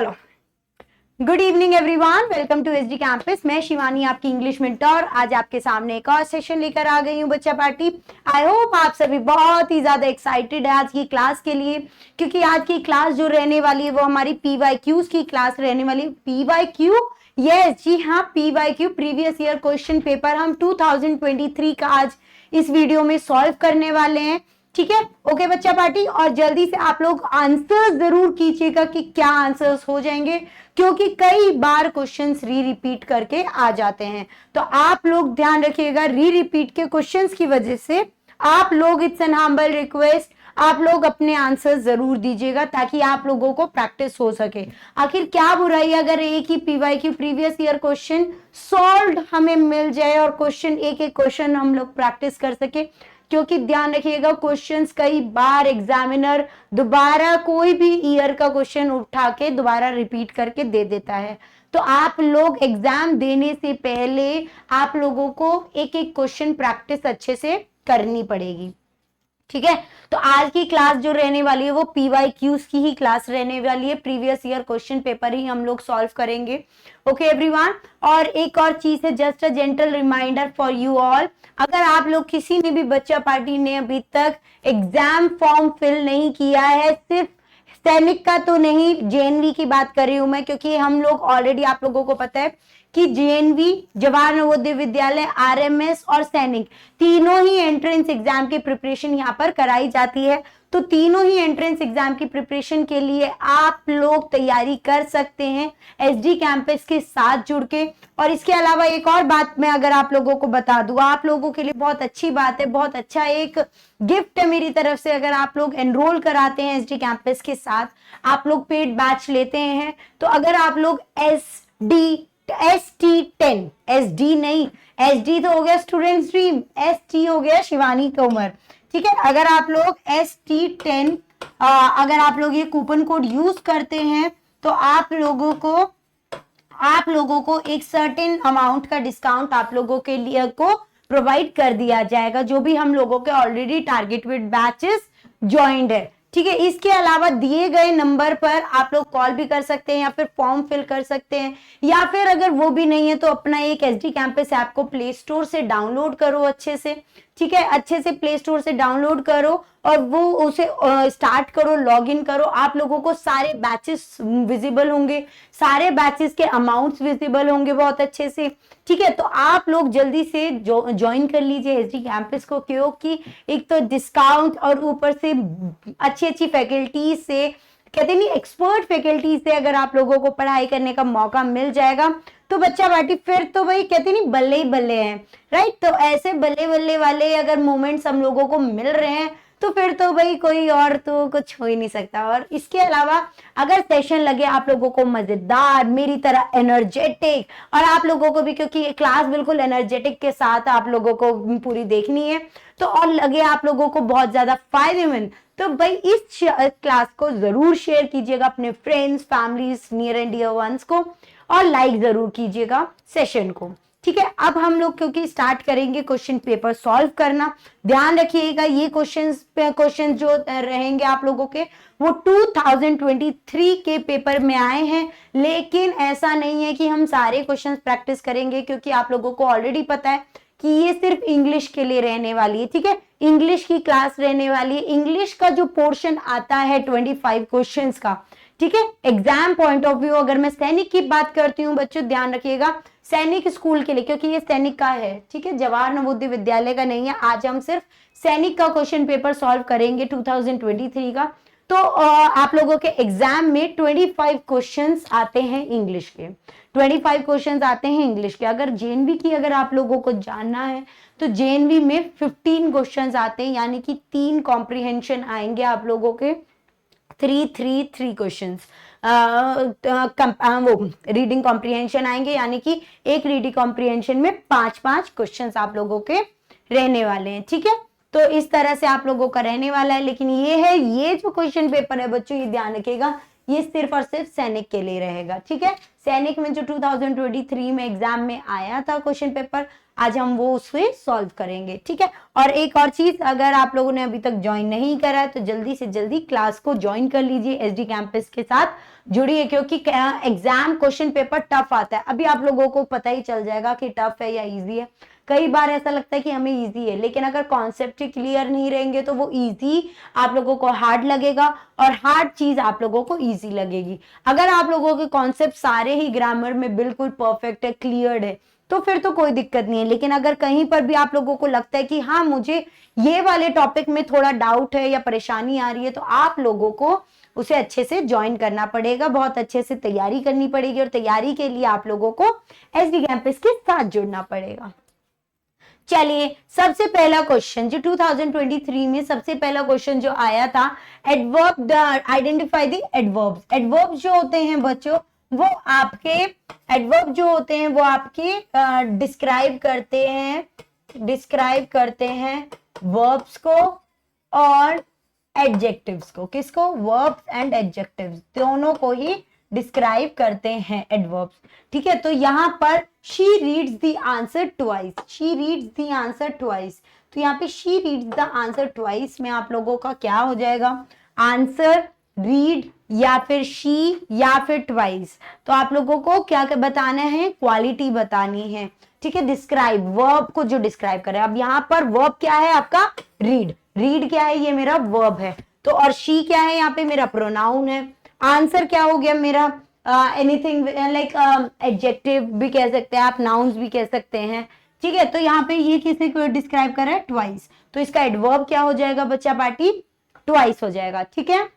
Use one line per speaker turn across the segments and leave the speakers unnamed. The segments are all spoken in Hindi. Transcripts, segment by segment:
Good evening everyone, welcome to SD campus. मैं शिवानी, आपकी इंग्लिश मेंटर, आज आपके सामने एक और सेशन लेकर आ गई हूँ बच्चा पार्टी। आई होप आप सभी बहुत ही ज्यादा एक्साइटेड है आज की क्लास के लिए, क्योंकि आज की क्लास जो रहने वाली है वो हमारी पीवाईक्यूज की क्लास रहने वाली है। पीवाईक्यू, यस जी हाँ, PYQ previous year question paper हम 2023 का आज इस वीडियो में सॉल्व करने वाले हैं। ठीक है, ओके बच्चा पार्टी। और जल्दी से आप लोग आंसर जरूर कीजिएगा कि क्या आंसर्स हो जाएंगे, क्योंकि कई बार क्वेश्चंस री रिपीट करके आ जाते हैं। तो आप लोग ध्यान रखिएगा, री रिपीट के क्वेश्चंस की वजह से आप लोग, इट्स एन हम्बल रिक्वेस्ट, आप लोग अपने आंसर जरूर दीजिएगा ताकि आप लोगों को प्रैक्टिस हो सके। आखिर क्या बुराई अगर एक ही PYQ previous year question solve हमें मिल जाए और क्वेश्चन एक एक क्वेश्चन हम लोग प्रैक्टिस कर सके, क्योंकि ध्यान रखिएगा क्वेश्चंस कई बार एग्जामिनर दोबारा कोई भी ईयर का क्वेश्चन उठा के दोबारा रिपीट करके दे देता है। तो आप लोग एग्जाम देने से पहले आप लोगों को एक एक क्वेश्चन प्रैक्टिस अच्छे से करनी पड़ेगी। ठीक है, तो आज की क्लास जो रहने वाली है वो पीवाईक्यूज की ही क्लास रहने वाली है। प्रीवियस ईयर क्वेश्चन पेपर ही हम लोग सॉल्व करेंगे। ओके एवरीवन, और एक और चीज है, just a gentle reminder for you all, अगर आप लोग किसी ने भी बच्चा पार्टी ने अभी तक एग्जाम फॉर्म फिल नहीं किया है, सिर्फ सैनिक का तो नहीं, जेएनवी की बात कर रही हूं मैं, क्योंकि हम लोग ऑलरेडी, आप लोगों को पता है कि जेएनवी, जवाहर नवोदय विद्यालय, आरएमएस और सैनिक, तीनों ही एंट्रेंस एग्जाम की प्रिपरेशन यहाँ पर कराई जाती है। तो तीनों ही एंट्रेंस एग्जाम की प्रिपरेशन के लिए आप लोग तैयारी कर सकते हैं एसडी कैंपस के साथ जुड़ के। और इसके अलावा एक और बात मैं अगर आप लोगों को बता दूं, आप लोगों के लिए बहुत अच्छी बात है, बहुत अच्छा एक गिफ्ट है मेरी तरफ से, अगर आप लोग एनरोल कराते हैं एसडी कैंपस के साथ, आप लोग पेड बैच लेते हैं, तो अगर आप लोग ST10, SD नहीं, SD तो हो गया स्टूडेंट ड्रीम, ST हो गया शिवानी तोमर। ठीक है, अगर आप लोग ST10 अगर आप लोग ये कूपन कोड यूज करते हैं तो आप लोगों को एक सर्टेन अमाउंट का डिस्काउंट आप लोगों के लिए को प्रोवाइड कर दिया जाएगा, जो भी हम लोगों के ऑलरेडी टारगेटेड बैचेस ज्वाइंड है। ठीक है, इसके अलावा दिए गए नंबर पर आप लोग कॉल भी कर सकते हैं या फिर फॉर्म फिल कर सकते हैं, या फिर अगर वो भी नहीं है तो अपना एक एसडी कैंपस ऐप को प्ले स्टोर से डाउनलोड करो अच्छे से। ठीक है, अच्छे से प्ले स्टोर से डाउनलोड करो और वो उसे स्टार्ट करो, लॉग इन करो। आप लोगों को सारे बैचेस विजिबल होंगे, सारे बैचेस के अमाउंट्स विजिबल होंगे बहुत अच्छे से। ठीक है, तो आप लोग जल्दी से ज्वाइन कर लीजिए एसडी कैंपस को, क्योंकि एक तो डिस्काउंट और ऊपर से अच्छी अच्छी फैकल्टीज से, कहते नहीं एक्सपर्ट फैकल्टीज से अगर आप लोगों को पढ़ाई करने का मौका मिल जाएगा तो बच्चा पार्टी फिर तो भाई कहते नहीं बल्ले ही बल्ले हैं, राइट। तो ऐसे बल्ले बल्ले वाले अगर मोमेंट्स हम लोगों को मिल रहे हैं तो फिर तो भाई कोई और तो कुछ हो ही नहीं सकता। और इसके अलावा अगर सेशन लगे आप लोगों को मजेदार, मेरी तरह एनर्जेटिक, और आप लोगों को भी, क्योंकि ये क्लास बिल्कुल एनर्जेटिक के साथ आप लोगों को पूरी देखनी है, तो और लगे आप लोगों को बहुत ज्यादा फायदेमंद, तो भाई इस क्लास को जरूर शेयर कीजिएगा अपने friends, families, near and dear ones को, और लाइक जरूर कीजिएगा सेशन को। ठीक है, अब हम लोग क्योंकि स्टार्ट करेंगे क्वेश्चन पेपर सॉल्व करना। ध्यान रखिएगा ये क्वेश्चन जो रहेंगे आप लोगों के वो 2023 के पेपर में आए हैं, लेकिन ऐसा नहीं है कि हम सारे क्वेश्चंस प्रैक्टिस करेंगे, क्योंकि आप लोगों को ऑलरेडी पता है कि ये सिर्फ इंग्लिश के लिए रहने वाली है। ठीक है, इंग्लिश की क्लास रहने वाली है। इंग्लिश का जो पोर्शन आता है 25 क्वेश्चंस का, ठीक है, एग्जाम पॉइंट ऑफ व्यू, अगर मैं सैनिक की बात करती हूँ बच्चों ध्यान रखिएगा, सैनिक स्कूल के लिए, क्योंकि ये सैनिक का है, ठीक है, जवाहर नवोदय विद्यालय का नहीं है। आज हम सिर्फ सैनिक का क्वेश्चन पेपर सॉल्व करेंगे 2023 का। तो आप लोगों के एग्जाम में 25 क्वेश्चंस आते हैं इंग्लिश के, 25 क्वेश्चंस आते हैं इंग्लिश के। अगर जेएनवी की अगर आप लोगों को जानना है तो जेएनवी में 15 क्वेश्चंस आते हैं, यानी कि 3 कॉम्प्रिहेंशन आएंगे आप लोगों के, 3 क्वेश्चंस, वो रीडिंग कॉम्प्रिहेंशन आएंगे, यानी कि एक रीडिंग कॉम्प्रिहेंशन में 5 क्वेश्चंस आप लोगों के रहने वाले हैं। ठीक है, तो इस तरह से आप लोगों का रहने वाला है। लेकिन ये जो क्वेश्चन पेपर है बच्चों, ये ध्यान रखिएगा, ये सिर्फ और सिर्फ सैनिक के लिए रहेगा। ठीक है, सैनिक में जो 2023 में एग्जाम में आया था क्वेश्चन पेपर, आज हम वो उससे सॉल्व करेंगे, ठीक है। और एक और चीज, अगर आप लोगों ने अभी तक ज्वाइन नहीं करा है तो जल्दी से जल्दी क्लास को ज्वाइन कर लीजिए, एसडी कैंपस के साथ जुड़िए, क्योंकि एग्जाम क्वेश्चन पेपर टफ आता है। अभी आप लोगों को पता ही चल जाएगा कि टफ है या इजी है। कई बार ऐसा लगता है कि हमें इजी है, लेकिन अगर कॉन्सेप्ट ही क्लियर नहीं रहेंगे तो वो इजी आप लोगों को हार्ड लगेगा और हार्ड चीज आप लोगों को इजी लगेगी। अगर आप लोगों के कॉन्सेप्ट सारे ही ग्रामर में बिल्कुल परफेक्ट है, क्लियर है, तो फिर तो कोई दिक्कत नहीं है। लेकिन अगर कहीं पर भी आप लोगों को लगता है कि हाँ मुझे ये वाले टॉपिक में थोड़ा डाउट है या परेशानी आ रही है, तो आप लोगों को उसे अच्छे से ज्वाइन करना पड़ेगा, बहुत अच्छे से तैयारी करनी पड़ेगी, और तैयारी के लिए आप लोगों को एसडी कैंपस के साथ जुड़ना पड़ेगा। चलिए, सबसे पहला क्वेश्चन जो 2023 में सबसे पहला क्वेश्चन जो आया था, adverb, identify the adverbs. Adverb जो होते हैं बच्चों, वो आपके एडवर्ब जो होते हैं वो आपके डिस्क्राइब करते हैं वर्ब्स को और एडजेक्टिव्स को। किसको? वर्ब्स एंड एडजेक्टिव्स दोनों को ही डिस्क्राइब करते हैं एडवर्ब्स, ठीक है। तो यहाँ पर she reads the answer twice, she reads the answer twice, तो यहाँ पे she reads the answer twice में आप लोगों का क्या हो जाएगा? आंसर, रीड या फिर she या फिर twice। तो आप लोगों को क्या बताना है? क्वालिटी बतानी है, ठीक है। डिस्क्राइब, वर्ब को जो डिस्क्राइब करे। अब यहाँ पर वर्ब क्या है आपका? रीड। रीड क्या है? ये मेरा वर्ब है। तो और she क्या है? यहाँ पे मेरा प्रोनाउन है। आंसर क्या हो गया मेरा? एनीथिंग लाइक एडजेक्टिव भी कह सकते हैं आप, नाउन्स भी कह सकते हैं, ठीक है। तो यहाँ पे ये किसी को डिस्क्राइब कर रहा है? ट्वाइस। तो इसका एडवर्ब क्या हो जाएगा बच्चा पार्टी? ट्वाइस हो जाएगा, ठीक है।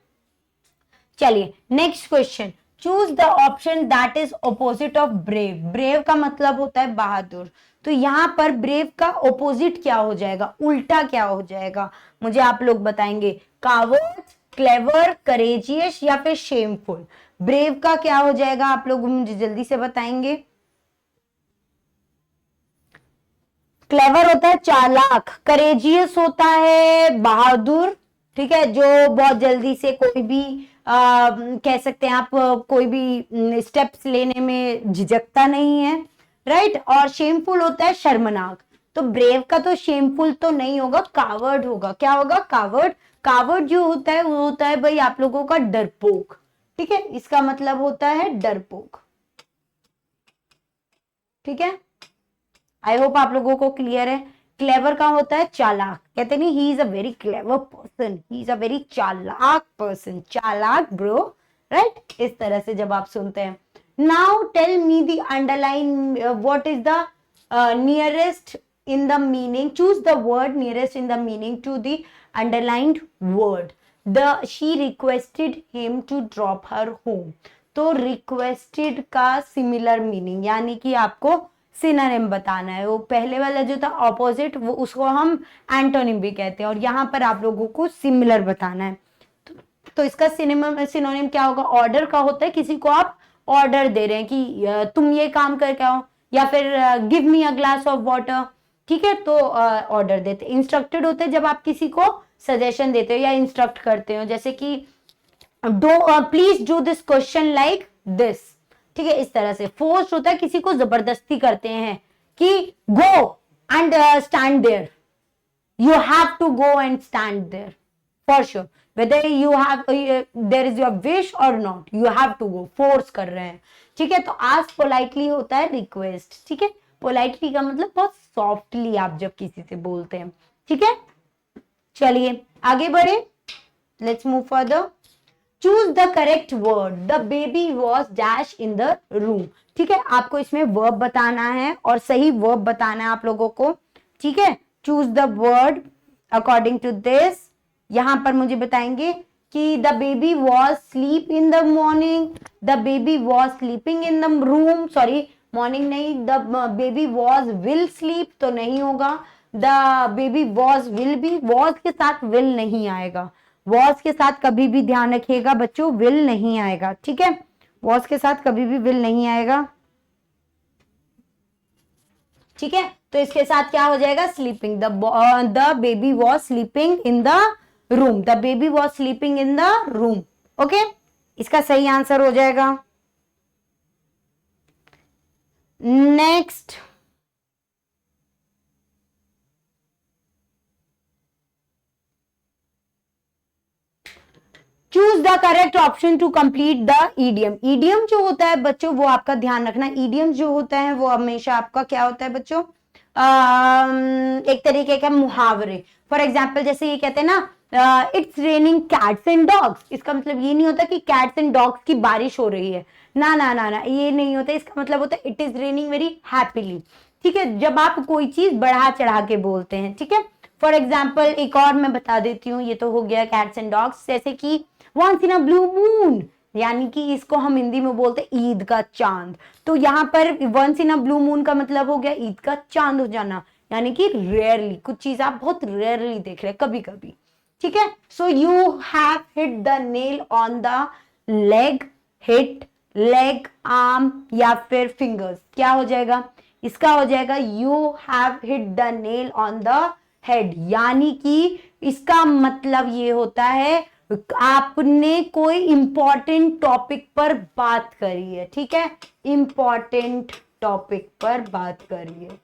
चलिए next question, choose the option that is opposite of brave. Brave का मतलब होता है बहादुर, तो यहाँ पर ब्रेव का ऑपोजिट क्या हो जाएगा? उल्टा क्या हो जाएगा? मुझे आप लोग बताएंगे। कावर्ड, क्लेवर, करेजियस या फिर शेमफुल। ब्रेव का क्या हो जाएगा? आप लोग मुझे जल्दी से बताएंगे। क्लेवर होता है चालाक, करेजियस होता है बहादुर, ठीक है, जो बहुत जल्दी से कोई भी कह सकते हैं आप, कोई भी स्टेप्स लेने में झिझकता नहीं है, राइट। और शेमफुल होता है शर्मनाक। तो ब्रेव का तो शेमफुल तो नहीं होगा, कावर्ड होगा। क्या होगा? कावर्ड। कावर्ड जो होता है वो होता है भाई आप लोगों का डरपोक, ठीक है। इसका मतलब होता है डरपोक, ठीक है। आई होप आप लोगों को क्लियर है। क्लेवर का होता है चालाक, कहते नहीं he is a very clever person, he is a very चालाक पर्सन, चालाक ब्रो, राइट। इस तरह से जब आप सुनते हैं। Now tell me the underline, what is the nearest in the meaning, choose the word nearest in the meaning to the underlined word. She requested him to drop her home. तो requested का similar meaning, यानी कि आपको सिनोनिम बताना है। वो पहले वाला जो था ऑपोजिट, वो उसको हम एंटोनिम भी कहते हैं, और यहाँ पर आप लोगों को सिमिलर बताना है। तो इसका सिनोनिम क्या होगा? ऑर्डर का होता है, किसी को आप ऑर्डर दे रहे हैं कि तुम ये काम करके आओ, या फिर give me a glass of water, ठीक है। तो ऑर्डर देते। इंस्ट्रक्टेड होते हैं जब आप किसी को सजेशन देते हो या इंस्ट्रक्ट करते हो, जैसे कि do please do this question like this, ठीक है, इस तरह से। फोर्स होता है, किसी को जबरदस्ती करते हैं कि go and stand there, you have to go and stand there for sure, whether you have there is your wish और not, you have to go, force कर रहे हैं, ठीक है। तो आस्क पोलाइटली होता है रिक्वेस्ट, ठीक है। पोलाइटली का मतलब बहुत सॉफ्टली आप जब किसी से बोलते हैं, ठीक है। चलिए आगे बढ़े, let's move further. Choose the correct word, the baby was dash in the room, ठीक है। आपको इसमें वर्ब बताना है और सही वर्ब बताना है आप लोगों को, ठीक है। Choose the word according to this. यहां पर मुझे बताएंगे कि the baby was sleep in the morning, the baby was sleeping in the room, sorry morning नहीं, the baby was will sleep तो नहीं होगा, the baby was will be, was के साथ विल नहीं आएगा, वॉज के साथ कभी भी ध्यान रखिएगा बच्चों, विल नहीं आएगा, ठीक है। वॉज के साथ कभी भी विल नहीं आएगा, ठीक है। तो इसके साथ क्या हो जाएगा? Sleeping, the baby was sleeping in the room, the baby was sleeping in the room, okay. इसका सही आंसर हो जाएगा। Next, choose the correct option to complete the idiom. Idiom जो होता है बच्चों, वो आपका ध्यान रखना, ईडियम जो होता है वो हमेशा आपका क्या होता है बच्चों, एक तरीके का मुहावरे। फॉर एग्जाम्पल जैसे ये कहते हैं ना, it's raining cats and dogs, इसका मतलब ये नहीं होता कि कैट्स एंड डॉग्स की बारिश हो रही है, ना ना ना ना, ये नहीं होता। इसका मतलब होता है it is raining very happily. ठीक है, जब आप कोई चीज बढ़ा चढ़ा के बोलते हैं। ठीक है, फॉर एग्जाम्पल एक और मैं बता देती हूँ, ये तो हो गया कैट्स एंड डॉग्स। जैसे कि once in a blue moon, यानी कि इसको हम हिंदी में बोलते हैं ईद का चांद। तो यहाँ पर once in a blue moon का मतलब हो गया ईद का चांद हो जाना, यानी कि रेयरली, कुछ चीज आप बहुत रेयरली देख रहे हैं, कभी कभी। ठीक है, so you have hit the nail on the leg, hit leg, arm या फिर फिंगर्स, क्या हो जाएगा इसका, हो जाएगा you have hit the nail on the head, यानी कि इसका मतलब ये होता है आपने कोई इंपॉर्टेंट टॉपिक पर बात करी है। ठीक है, इंपॉर्टेंट टॉपिक पर बात करी है,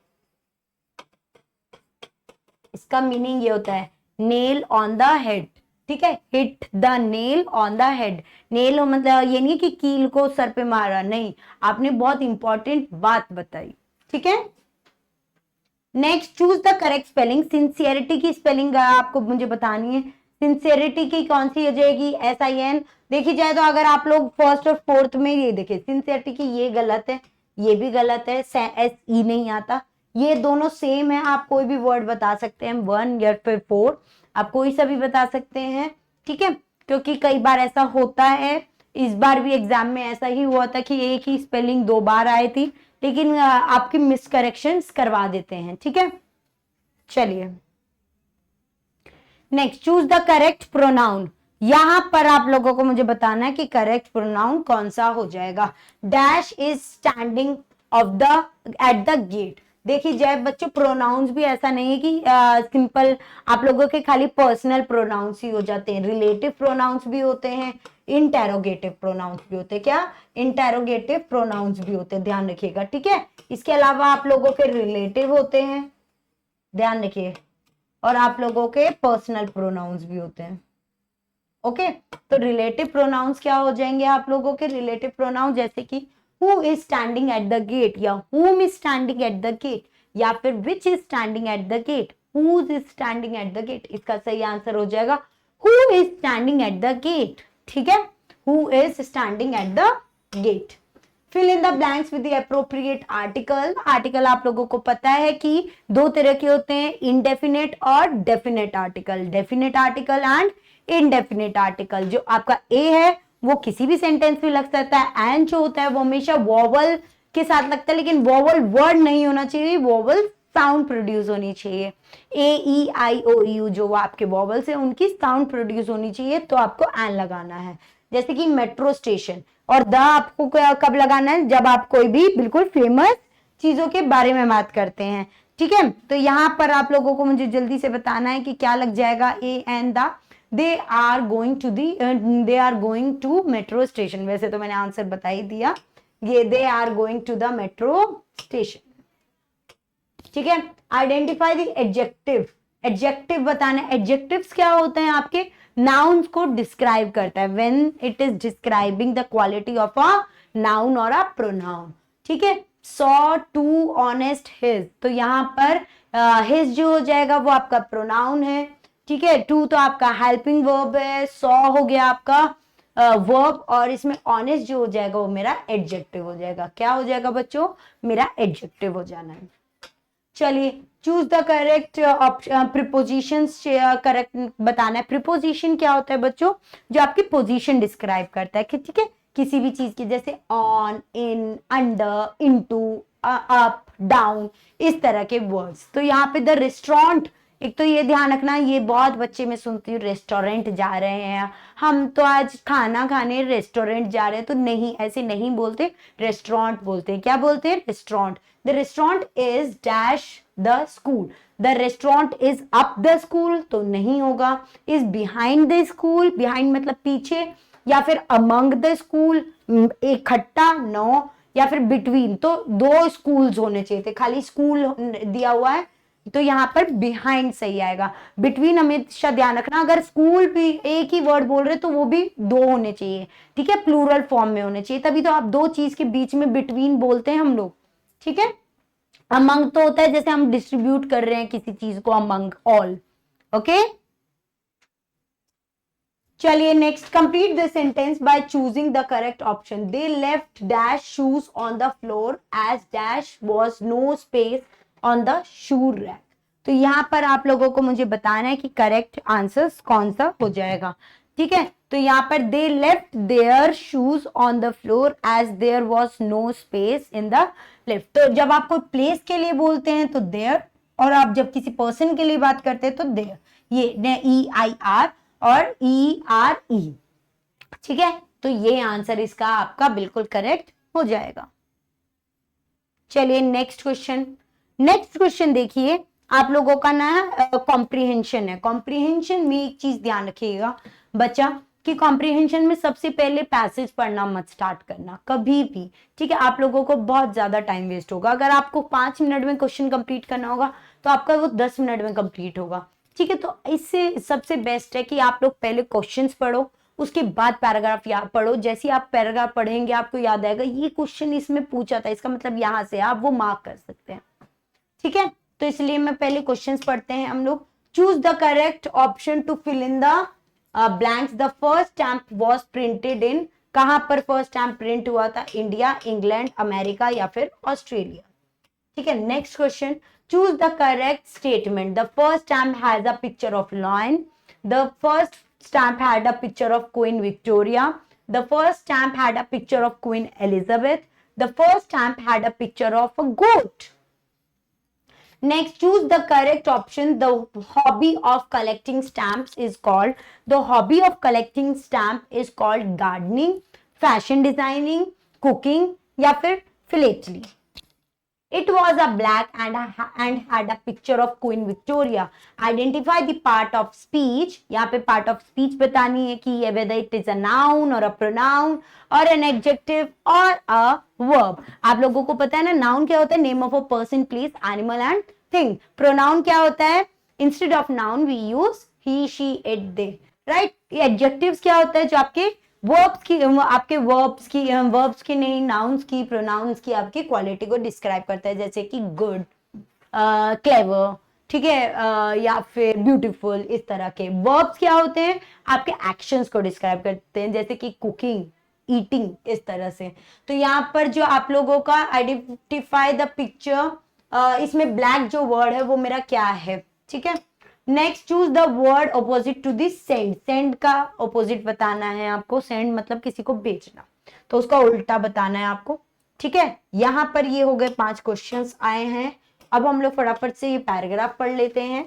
इसका मीनिंग ये होता है नेल ऑन द हेड। ठीक है, hit the nail on the head, nail मतलब ये नहीं कि कील को सर पे मारा, नहीं, आपने बहुत इंपॉर्टेंट बात बताई। ठीक है, next choose the correct spelling. Sincerity की स्पेलिंग आपको मुझे बतानी है। सिंसियरिटी की कौन सी हो जाएगी, SIN। देखी जाए तो अगर आप लोग फर्स्ट और फोर्थ में ये देखे, सिंसियरिटी की ये गलत है, ये भी गलत है, SE नहीं आता, ये दोनों सेम है। आप कोई भी वर्ड बता सकते हैं, 1 या फिर 4, आप कोई सा भी बता सकते हैं। ठीक है, क्योंकि कई बार ऐसा होता है, इस बार भी एग्जाम में ऐसा ही हुआ था कि एक ही स्पेलिंग 2 बार आई थी, लेकिन आपकी मिस करेक्शंस करवा देते हैं। ठीक है, चलिए next, choose the correct pronoun. यहां पर आप लोगों को मुझे बताना है कि करेक्ट प्रोनाउन कौन सा हो जाएगा। Dash is standing off the at the gate. देखिए जाए बच्चों, प्रोनाउंस भी ऐसा नहीं है कि सिंपल आप लोगों के खाली पर्सनल प्रोनाउंस ही हो जाते हैं, रिलेटिव प्रोनाउंस भी होते हैं, इंटेरोगेटिव प्रोनाउंस भी होते हैं। क्या, इंटेरोगेटिव प्रोनाउंस भी होते हैं, ध्यान रखिएगा। ठीक है, इसके अलावा आप लोगों के रिलेटिव होते हैं, ध्यान रखिए, और आप लोगों के पर्सनल प्रोनाउंस भी होते हैं। ओके, तो रिलेटिव प्रोनाउंस क्या हो जाएंगे आप लोगों के, रिलेटिव प्रोनाउंस जैसे कि who is standing at the gate, या whom is standing at the gate, या फिर which is standing at the gate, whose is standing at the gate। इसका सही आंसर हो जाएगा who is standing at the gate। ठीक है, who is standing at the gate। fill in the blanks with the appropriate article। Article आप लोगों को पता है कि 2 तरह के होते हैं, indefinite और definite article। definite article and indefinite article। जो आपका A है वो किसी भी सेंटेंस में लग सकता है, एंड जो होता है वो हमेशा वोवल के साथ लगता है, लेकिन वोवल वर्ड नहीं होना चाहिए, वोवल साउंड प्रोड्यूस होनी चाहिए। AEIOU जो आपके वोवल्स है उनकी साउंड प्रोड्यूस होनी चाहिए, तो आपको एन लगाना है। जैसे कि मेट्रो स्टेशन, और द आपको कब लगाना है, जब आप कोई भी बिल्कुल फेमस चीजों के बारे में बात करते हैं। ठीक है, तो यहाँ पर आप लोगों को मुझे जल्दी से बताना है कि क्या लग जाएगा, A and the. they are going to metro station। वैसे तो मैंने आंसर बता ही दिया, ये they are going to the metro station। ठीक है, आइडेंटिफाई द एडजेक्टिव। एडजेक्टिव बताना है। एडजेक्टिव्स क्या होते हैं, आपके नाउन्स को डिस्क्राइब करता है, when it is describing the quality of a noun और अ प्रोनाउन। ठीक है, सॉ टू ऑनेस्ट हिज, तो यहाँ पर हिज जो हो जाएगा वो आपका प्रोनाउन है। ठीक है, टू तो आपका हेल्पिंग वर्ब है, सॉ हो गया आपका वर्ब, और इसमें ऑनेस्ट जो हो जाएगा वो मेरा एडजेक्टिव हो जाएगा। क्या हो जाएगा बच्चों, मेरा एडजेक्टिव हो जाना है। चलिए, choose the correct prepositions, correct बताना है। प्रीपोजिशन क्या होता है बच्चों, जो आपकी पोजीशन डिस्क्राइब करता है। ठीक है, किसी भी चीज की, जैसे on, in, under, into, up, down, इस तरह के वर्ड्स। तो यहाँ पे द रेस्टोरेंट, एक तो ये ध्यान रखना, ये बहुत बच्चे में सुनती हूँ, रेस्टोरेंट जा रहे हैं, हम तो आज खाना खाने रेस्टोरेंट जा रहे हैं, तो नहीं, ऐसे नहीं बोलते, रेस्टोरेंट बोलते हैं। क्या बोलते हैं, restaurant. The restaurant is dash the school, the restaurant is up the school, तो नहीं होगा। Is behind the school, behind मतलब पीछे, या फिर अमंग द स्कूल, इकट्ठा, नो, या फिर बिटवीन, तो 2 स्कूल्स होने चाहिए थे, खाली स्कूल दिया हुआ है तो यहाँ पर बिहाइंड सही आएगा। बिटवीन हमेशा ध्यान रखना, अगर स्कूल भी एक ही वर्ड बोल रहे तो वो भी दो होने चाहिए, ठीक है, प्लूरल फॉर्म में होने चाहिए, तभी तो आप दो चीज के बीच में बिटवीन बोलते हैं हम लोग, ठीक है। अमंग तो होता है जैसे हम डिस्ट्रीब्यूट कर रहे हैं किसी चीज को, अमंग ऑल, ओके। चलिए next, complete the sentence by choosing the correct option. They left dash shoes on the floor as dash was no space on the shoe rack. तो यहां पर आप लोगों को मुझे बताना है कि करेक्ट आंसर कौन सा हो जाएगा, ठीक है। तो यहाँ पर they left their shoes on the floor as there was no space in the lift. तो जब आप कोई प्लेस के लिए बोलते हैं तो देयर, और आप जब किसी पर्सन के लिए बात करते हैं तो देयर, ये EIR और ERE, ठीक है। तो ये आंसर इसका आपका बिल्कुल करेक्ट हो जाएगा। चलिए नेक्स्ट क्वेश्चन। नेक्स्ट क्वेश्चन देखिए, आप लोगों का ना कॉम्प्रिहेंशन है। कॉम्प्रिहेंशन में एक चीज ध्यान रखिएगा बच्चा, कि कॉम्प्रिहेंशन में सबसे पहले पैसेज पढ़ना मत स्टार्ट करना कभी भी, ठीक है। आप लोगों को बहुत ज्यादा टाइम वेस्ट होगा। अगर आपको 5 मिनट में क्वेश्चन कंप्लीट करना होगा तो आपका वो 10 मिनट में कंप्लीट होगा, ठीक है। तो इससे सबसे बेस्ट है कि आप लोग पहले क्वेश्चंस पढ़ो, उसके बाद पैराग्राफ याद पढ़ो। जैसे ही आप पैराग्राफ पढ़ेंगे आपको याद आएगा ये क्वेश्चन इसमें पूछा था, इसका मतलब यहाँ से आप वो मार्क कर सकते हैं, ठीक है। तो इसलिए मैं पहले क्वेश्चंस पढ़ते हैं हम लोग। Choose the correct option to fill in the blanks. The first stamp was printed in, कहां पर फर्स्ट स्टैम्प प्रिंट हुआ था? इंडिया, इंग्लैंड, अमेरिका या फिर ऑस्ट्रेलिया, ठीक है। Next question, choose the correct statement. The first stamp has a picture of lion, the first stamp had a picture of Queen Victoria, the first stamp had a picture of Queen Elizabeth, the first stamp had a picture of a goat. Next, choose the correct option. The hobby of collecting stamps is called, the hobby of collecting stamp is called gardening, fashion designing, cooking या फिर philately. It was a black and had a picture of Queen Victoria. Identify the part of speech. यहाँ पे part of speech बतानी है कि whether it is a noun or a pronoun or an adjective or a verb. आप लोगों को पता है ना, noun क्या होता है? Name of a person, place, animal and thing. Pronoun क्या होता है? Instead of noun we use he, she, it, they. Right? Adjectives क्या होता है? जो आपके वर्ब्स की, आपके वर्ब्स की नहीं, नाउन्स की, प्रोनाउंस की आपकी क्वालिटी को डिस्क्राइब करता है, जैसे कि गुड, क्लेवर, ठीक है, या फिर ब्यूटीफुल। इस तरह के वर्ब्स क्या होते हैं? आपके एक्शंस को डिस्क्राइब करते हैं, जैसे कि कुकिंग, ईटिंग, इस तरह से। तो यहाँ पर जो आप लोगों का आइडेंटिफाई द पिक्चर, इसमें ब्लैक जो वर्ड है वो मेरा क्या है, ठीक है। Next, choose the word opposite to this send. Send का ऑपोजिट बताना है आपको। सेंड मतलब किसी को भेजना, तो उसका उल्टा बताना है आपको, ठीक है। यहां पर ये हो गए 5 क्वेश्चंस आए हैं। अब हम लोग फटाफट से ये पैराग्राफ पढ़ लेते हैं,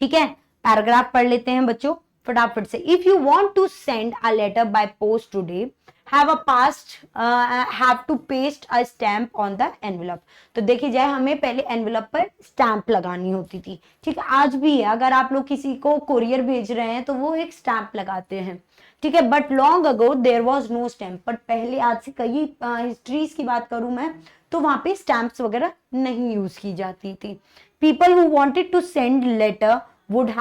ठीक है। पैराग्राफ पढ़ लेते हैं बच्चों फटाफट से। If you want to send a letter by post today, have to paste a stamp on the envelope। तो देखिए जाए, हमें पहले एनवेलप पर स्टैंप लगानी होती थी, ठीक है। आज भी है, अगर आप लोग किसी को कोरियर भेज रहे हैं तो वो एक स्टैंप लगाते हैं, ठीक है। But long ago there was no stamp. But पहले, आज से कई हिस्ट्रीज की बात करूं मैं, तो वहां पे स्टैंप्स वगैरह नहीं यूज की जाती थी। People who wanted to send letter would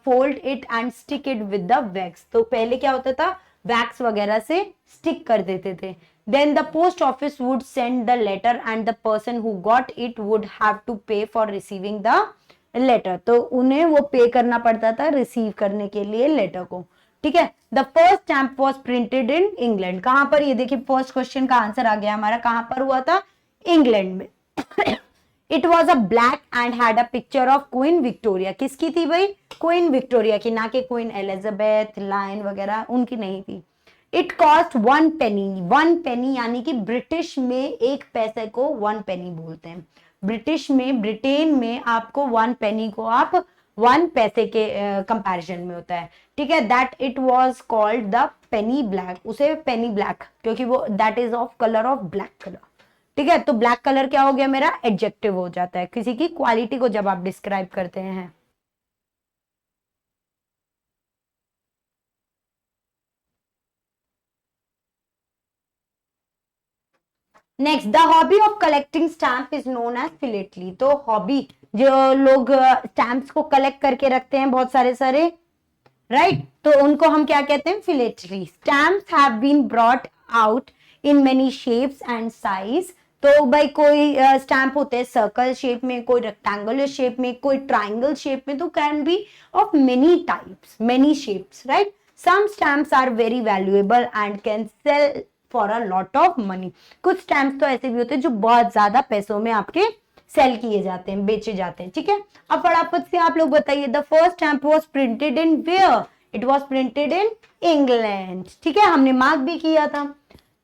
fold it and stick it with the wax. तो पहले क्या होता था, वैक्स वगैरह से स्टिक कर देते थे। Then the post office would send the letter and the person who got it would have to pay for receiving the letter. तो उन्हें वो पे करना पड़ता था रिसीव करने के लिए लेटर को, ठीक है। The first stamp was printed in England. कहां पर? ये देखिए फर्स्ट क्वेश्चन का आंसर आ गया हमारा, कहां पर हुआ था? इंग्लैंड में। It was a black and had a picture of queen Victoria. किसकी थी भाई? क्वीन विक्टोरिया की, ना कि क्वीन एलिजाबेथ, लायन वगैरह, उनकी नहीं थी। It cost 1 penny। 1 penny यानी कि ब्रिटिश में 1 पैसे को 1 penny बोलते हैं। ब्रिटिश में, ब्रिटेन में आपको 1 penny को आप 1 पैसे के कंपैरिजन में होता है, ठीक है। That it was called the Penney black. उसे पेनी ब्लैक, क्योंकि वो that is of colour of black colour, ठीक है। तो ब्लैक कलर क्या हो गया मेरा? एडजेक्टिव हो जाता है किसी की क्वालिटी को जब आप डिस्क्राइब करते हैं। Next, the hobby of collecting stamp is known as philately. तो हॉबी जो लोग स्टैम्प्स को कलेक्ट करके रखते हैं बहुत सारे सारे, राइट, तो उनको हम क्या कहते हैं, philately. Stamps have been brought out in many shapes and size. तो भाई कोई स्टैम्प होते हैं सर्कल शेप में, कोई रेक्टेंगुलर शेप में, कोई ट्राइंगल शेप में, तो can be of many types, many shapes, right. Some stamps are very valuable and can sell for a lot of money. कुछ स्टैम्प्स तो ऐसे भी होते हैं जो बहुत ज्यादा पैसों में आपके सेल किए जाते हैं, बेचे जाते हैं, ठीक है। अब फटाफट से आप लोग बताइए, the first stamp was printed in where? It was printed in England, ठीक है, हमने मार्क भी किया था,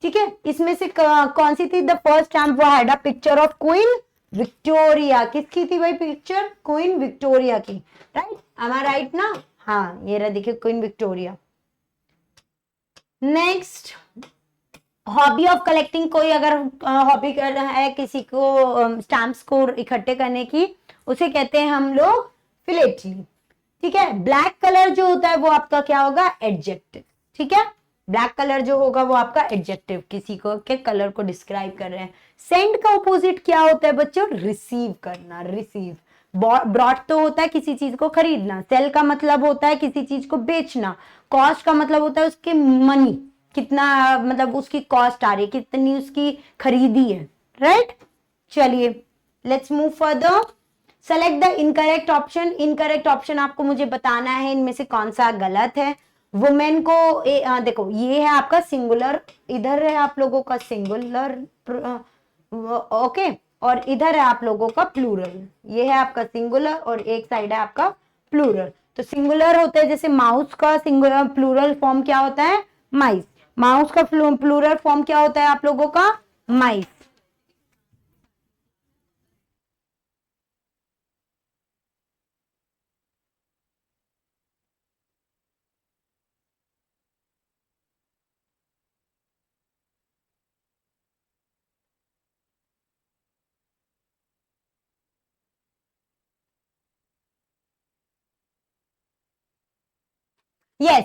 ठीक है। इसमें से कौन सी थी द फर्स्ट स्टैम्प? वो had a picture of queen Victoria. किसकी थी भाई पिक्चर? क्वीन विक्टोरिया की, राइट, एम आई राइट ना? हाँ, ये रहा, देखिए queen Victoria. Next, hobby of collecting. कोई अगर हॉबी कर रहा है किसी को स्टैम्प्स को इकट्ठे करने की, उसे कहते हैं हम लोग फिलेटरी, ठीक है। ब्लैक कलर जो होता है वो आपका क्या होगा? एडजेक्टिव, ठीक है। ब्लैक कलर जो होगा वो आपका एडजेक्टिव, किसी को के कलर को डिस्क्राइब कर रहे हैं। सेंड का ऑपोजिट क्या होता है बच्चों? रिसीव करना, रिसीव। ब्रॉट तो होता है किसी चीज को खरीदना, सेल का मतलब होता है किसी चीज को बेचना, कॉस्ट का मतलब होता है उसके मनी, कितना मतलब उसकी कॉस्ट आ रही है, कितनी उसकी खरीदी है, राइट। चलिए let's move further. Select the incorrect option. Incorrect option आपको मुझे बताना है इनमें से कौन सा गलत है। वुमेन को देखो ये है आपका सिंगुलर, इधर है आप लोगों का सिंगुलर, ओके, और इधर है आप लोगों का प्लूरल। ये है आपका सिंगुलर और एक साइड है आपका प्लूरल। तो सिंगुलर होता है जैसे माउस का सिंगुलर, प्लूरल फॉर्म क्या होता है? माइस। माउस का प्लूरल फॉर्म क्या होता है आप लोगों का? माइस। Yes,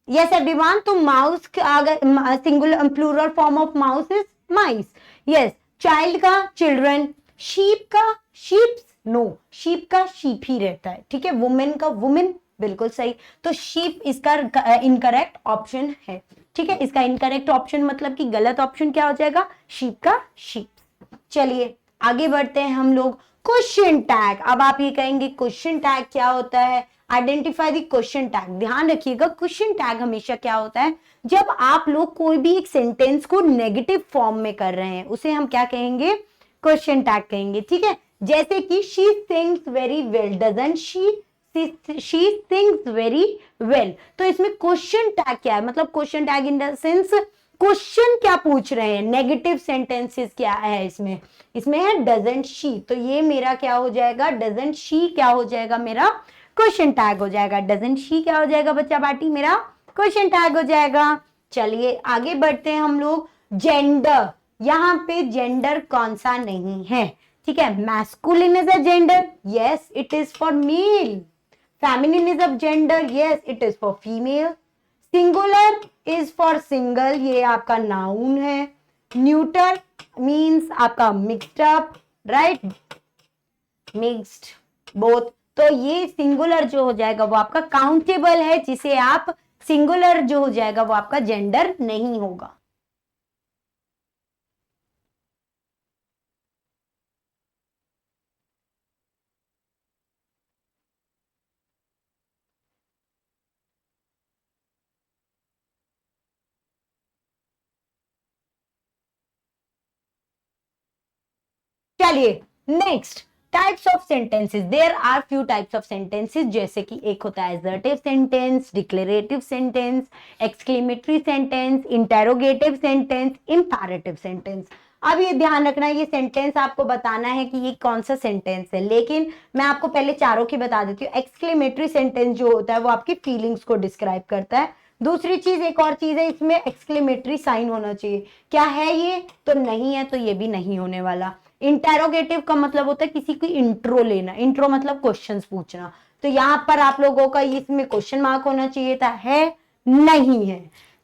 yes everyone. तो माउस अगर singular plural form of mouse is mice, yes. Child का चिल्ड्रन, शीप का शीप्स, नो, शीप का शीप ही रहता है, ठीक है। वुमेन का वुमेन, बिल्कुल सही। तो शीप इसका इनकरेक्ट ऑप्शन है, ठीक है। इसका इनकरेक्ट ऑप्शन मतलब कि गलत ऑप्शन क्या हो जाएगा? शीप का शीप। चलिए आगे बढ़ते हैं हम लोग। Question tag. अब आप ये कहेंगे क्वेश्चन टैग क्या होता है? Identify the question tag. ध्यान रखिएगा क्वेश्चन टैग हमेशा क्या होता है? जब आप लोग कोई भी एक सेंटेंस को नेगेटिव फॉर्म में कर रहे हैं उसे हम क्या कहेंगे? क्वेश्चन टैग कहेंगे, ठीक है। जैसे कि she sings very well, doesn't she, she sings very well. तो इसमें क्वेश्चन टैग क्या है? मतलब question tag in the sense question क्या पूछ रहे हैं, नेगेटिव सेंटेंसेस क्या है इसमें? इसमें है डजंट शी, तो ये मेरा क्या हो जाएगा? डजंट शी क्या हो जाएगा? मेरा क्वेश्चन टैग हो जाएगा। डजंट शी क्या हो जाएगा बच्चा बाटी? मेरा क्वेश्चन टैग हो जाएगा। चलिए आगे बढ़ते हैं हम लोग। जेंडर, यहाँ पे जेंडर कौन सा नहीं है, ठीक है। Masculine is a gender, yes it is for male. Feminine is a gender, yes it is for female. Singular is for single, ये आपका नाउन है। न्यूटर मीन्स आपका mixed up, right, mixed, both. तो ये सिंगुलर जो हो जाएगा वो आपका काउंटेबल है, जिसे आप सिंगुलर जो हो जाएगा वो आपका जेंडर नहीं होगा। चलिए next, types of sentences. There are few types of sentences, जैसे कि एक होता है assertive sentence, declarative sentence, exclamatory sentence, interrogative sentence, imperative sentence. अब ये ध्यान रखना, ये सेंटेंस आपको बताना है कि ये कौन सा सेंटेंस है, लेकिन मैं आपको पहले चारों की बता देती हूँ। एक्सक्लेमेटरी सेंटेंस जो होता है वो आपकी फीलिंग्स को डिस्क्राइब करता है। दूसरी चीज, एक और चीज है, इसमें एक्सक्लेमेटरी साइन होना चाहिए। क्या है ये? तो नहीं है, तो ये भी नहीं होने वाला। इंटेरोगेटिव का मतलब होता है किसी की इंट्रो लेना, इंट्रो मतलब क्वेश्चंस पूछना। तो यहाँ पर आप लोगों का इसमें क्वेश्चन मार्क होना चाहिए था, है नहीं है।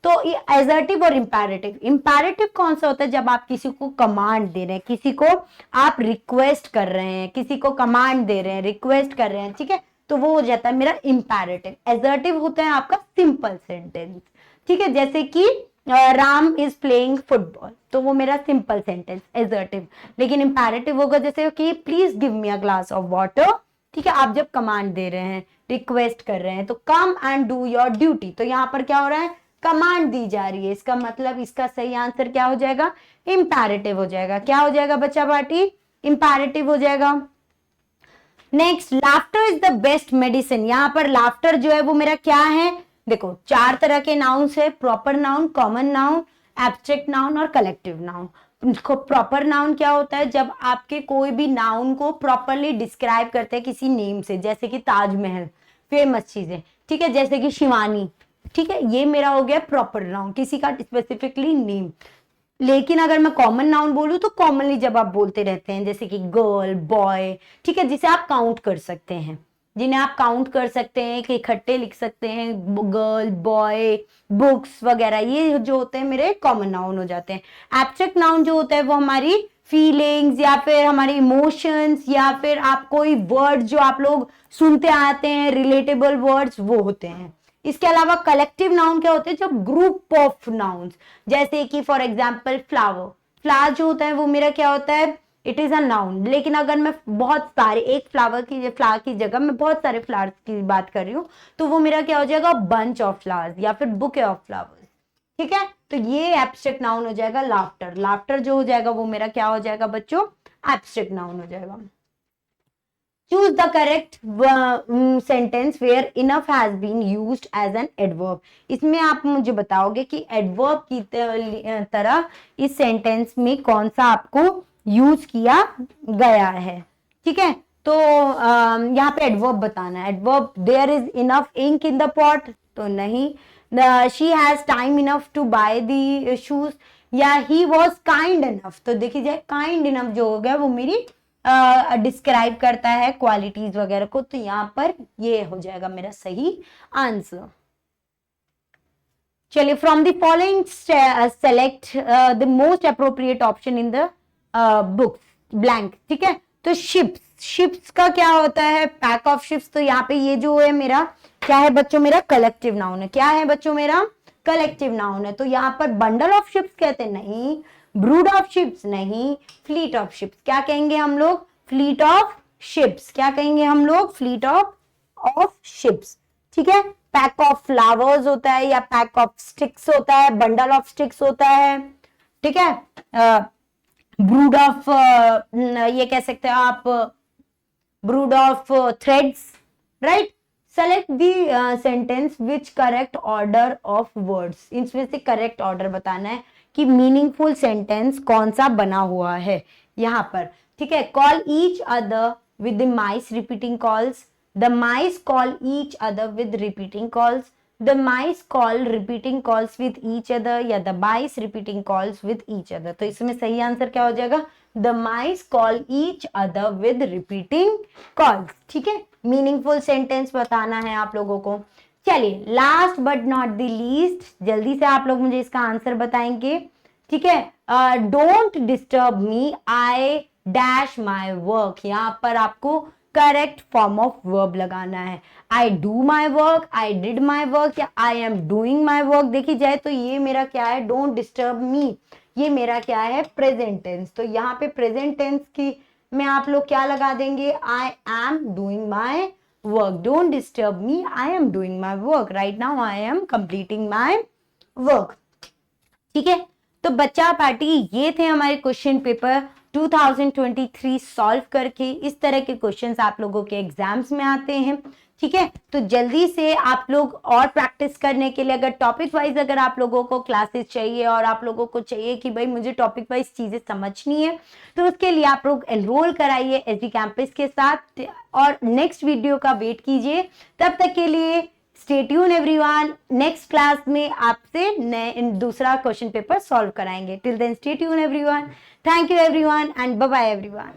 तो ये एजर्टिव और इंपैरेटिव, इंपैरेटिव कौन सा होता है, जब आप किसी को कमांड दे रहे हैं, किसी को आप रिक्वेस्ट कर रहे हैं, किसी को कमांड दे रहे हैं, रिक्वेस्ट कर रहे हैं, ठीक है, तो वो हो जाता है मेरा इंपैरेटिव। एजर्टिव होता है आपका सिंपल सेंटेंस, ठीक है, जैसे कि राम इज प्लेइंग फुटबॉल, तो वो मेरा सिंपल सेंटेंस एजर्टिव। लेकिन इंपैरेटिव होगा जैसे कि please give me a glass of water, ठीक है, आप जब कमांड दे रहे हैं, रिक्वेस्ट कर रहे हैं, तो come and do your duty, तो यहाँ पर क्या हो रहा है, कमांड दी जा रही है, इसका मतलब इसका सही आंसर क्या हो जाएगा, इंपैरेटिव हो जाएगा। क्या हो जाएगा बच्चा पार्टी, इंपैरेटिव हो जाएगा। Next, laughter is the best medicine, यहाँ पर लाफ्टर जो है वो मेरा क्या है, देखो 4 तरह के नाउन्स है, proper noun, common noun, abstract noun और कलेक्टिव नाउन। प्रॉपर नाउन क्या होता है, जब आपके कोई भी नाउन को प्रॉपरली डिस्क्राइब करते हैं किसी नेम से, जैसे कि ताजमहल, फेमस चीजें, ठीक है, जैसे कि शिवानी, ठीक है, ये मेरा हो गया प्रॉपर नाउन, किसी का स्पेसिफिकली नेम। लेकिन अगर मैं कॉमन नाउन बोलूं तो कॉमनली जब आप बोलते रहते हैं, जैसे कि गर्ल, बॉय, ठीक है, जिसे आप काउंट कर सकते हैं, जिन्हें आप काउंट कर सकते हैं, कि इकट्ठे लिख सकते हैं, गर्ल, बॉय, बुक्स वगैरह, ये जो होते हैं मेरे कॉमन नाउन हो जाते हैं। एब्स्ट्रैक्ट नाउन जो होता है वो हमारी फीलिंग्स या फिर हमारे इमोशंस या फिर आप कोई वर्ड जो आप लोग सुनते आते हैं, रिलेटेबल वर्ड्स, वो होते हैं। इसके अलावा कलेक्टिव नाउन क्या होते हैं, जब ग्रुप ऑफ नाउन्स, जैसे कि फॉर एग्जांपल फ्लावर, फ्लावर जो होता है वो मेरा क्या होता है, इट इज अ नाउन। लेकिन अगर मैं बहुत सारे, एक फ्लावर की जगह मैं बहुत सारे फ्लावर्स की बात कर रही हूँ, तो वो मेरा क्या हो जाएगा, बंच ऑफ फ्लावर्स या फिर बुके ऑफ फ्लावर्स, ठीक है, तो ये एब्स्ट्रैक्ट नाउन हो जाएगा लाफ्टर। लाफ्टर जो हो जाएगा वो मेरा क्या हो जाएगा बच्चों, एब्स्ट्रैक्ट नाउन हो जाएगा। Choose the correct sentence where enough has been used as an adverb. इसमें आप मुझे बताओगे कि adverb की तरह इस सेंटेंस में कौन सा आपको यूज किया गया है, ठीक है, तो यहाँ पे adverb बताना है। adverb, there is enough ink in the pot, तो नहीं। she has time enough to buy the shoes, या he was kind enough, तो देखिए जाए kind enough जो हो गया वो मेरी डिस्क्राइब करता है क्वालिटीज वगैरह को, तो यहां पर ये हो जाएगा मेरा सही आंसर। चलिए, from the following select the most appropriate option in the book, blank, ठीक है, तो शिप्स, शिप्स का क्या होता है, पैक ऑफ शिप्स, तो यहाँ पे ये जो है मेरा क्या है बच्चों, मेरा कलेक्टिव नाउन है। क्या है बच्चों, मेरा कलेक्टिव नाउन है, तो यहाँ पर बंडल ऑफ शिप्स कहते हैं, नहीं, ब्रूड ऑफ शिप्स नहीं, फ्लीट ऑफ शिप्स, क्या कहेंगे हम लोग, फ्लीट ऑफ शिप्स, क्या कहेंगे हम लोग, फ्लीट ऑफ शिप्स, ठीक है। पैक ऑफ फ्लावर्स होता है या पैक ऑफ स्टिक्स होता है, बंडल ऑफ स्टिक्स होता है, ठीक है, ब्रूड ऑफ ये कह सकते हैं आप, brood of threads, right. Select the sentence which correct order of words, इसमें से करेक्ट ऑर्डर बताना है कि मीनिंगफुल सेंटेंस कौन सा बना हुआ है यहाँ पर, ठीक है। Call each other with the mice repeating calls, the mice call each other with repeating calls, the mice call repeating calls with each other, या the mice repeating calls with each other, तो इसमें सही आंसर क्या हो जाएगा, the mice call each other with repeating calls, ठीक है। मीनिंगफुल सेंटेंस बताना है आप लोगों को। चलिए, last but not the least, जल्दी से आप लोग मुझे इसका आंसर बताएंगे, ठीक है। Don't disturb me, I dash my work, यहाँ पर आपको करेक्ट फॉर्म ऑफ वर्ब लगाना है। I do my work, I did my work, या I am doing my work. देखी जाए तो ये मेरा क्या है, डोंट डिस्टर्ब मी, ये मेरा क्या है, प्रेजेंट टेंस, तो यहाँ पे प्रेजेंट टेंस की में आप लोग क्या लगा देंगे, आई am doing my work, don't disturb me, I am doing my work, right now I am completing my work, ठीक है। तो बच्चा पार्टी, ये थे हमारे क्वेश्चन पेपर 2023 सॉल्व करके। इस तरह के क्वेश्चंस आप लोगों के एग्जाम्स में आते हैं, ठीक है। तो जल्दी से आप लोग और प्रैक्टिस करने के लिए, अगर टॉपिक वाइज अगर आप लोगों को क्लासेस चाहिए और आप लोगों को चाहिए कि भाई मुझे टॉपिक वाइज चीजें समझनी है, तो उसके लिए आप लोग एनरोल कराइए एसडी कैंपस के साथ और नेक्स्ट वीडियो का वेट कीजिए। तब तक के लिए stay tune everyone, next class में आपसे दूसरा क्वेश्चन पेपर सॉल्व कराएंगे। Till then stay tune everyone, thank you everyone and bye bye everyone.